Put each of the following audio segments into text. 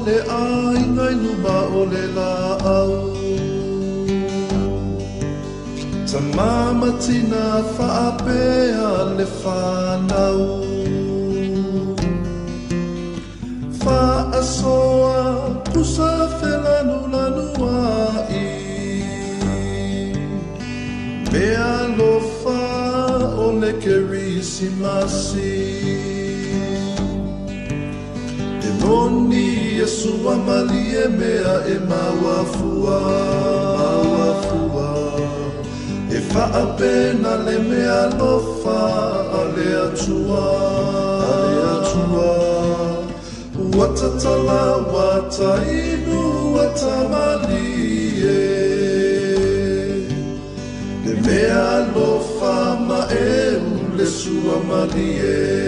le ai ngai luma o le la au ta mama tina whaapea le whanau whaasoa pusa whelanu lanu ai mea lofa o le kerisimasi Noni Yesua malie mea e mawafua E whaapena le mea lofa a le atua Watatala wata inu wata malie Le mea lofa ma e le sua malie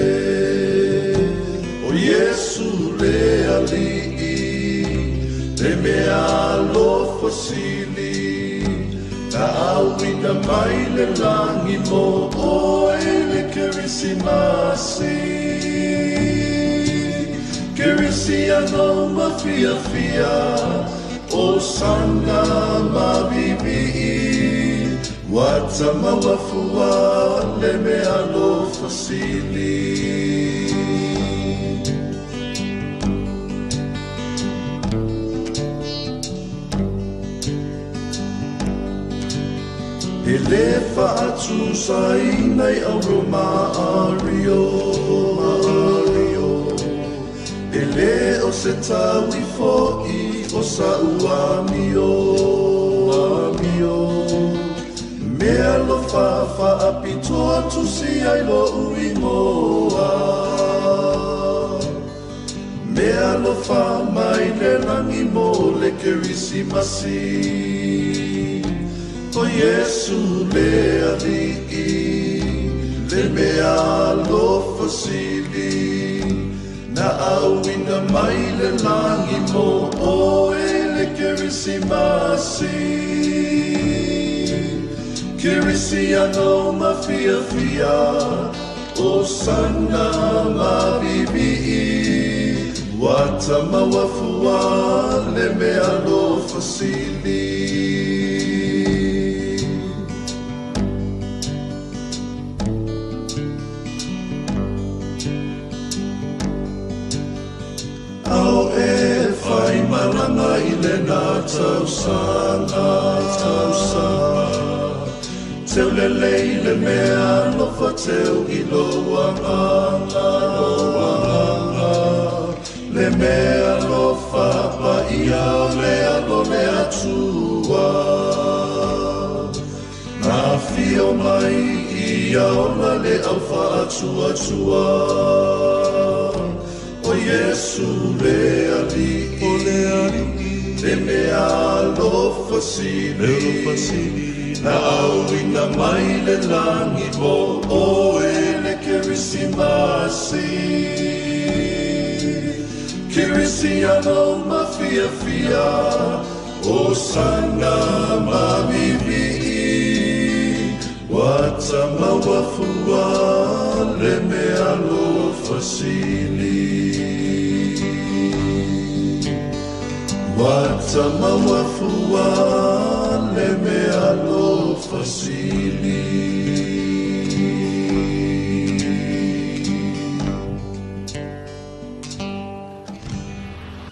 O Yesu le ali'i, le mea alofa sili, na awina mai le langi mo o e le kerisimasi. Kerisiano mafia fia, o sana mabibi'i, wata mawafua le mea alofa sili. Ele fa'atu sai nei aroma ario Ele o se tawi fo'i o sa uamio Mea lo fa'apitoa tusi ai lo uimoa Mea lo mai le langi mo le kerisimasi O Yesu le ali'i, le mea lofa sili, na awina mai le langi mo o e le kerisimasi. Kerisiano mafia fia, o sana mabibi'i, wata mawafua le mea lofa sili. Au e whai maranga I le nā tausanga Teu le lei le mea lofa teu I loanga Le mea lofa pa ia o lea lo le atua Nā fio mai ia o la le au wha atua O Yesu le ali'i, le mea lofa sili, na awina mai le langi mo o e le kerisimasi. Kerisiano mafia fia, o sana mabibi'i, wata mawafua le mea lofa sili. Wata mawafua le mea lofa sili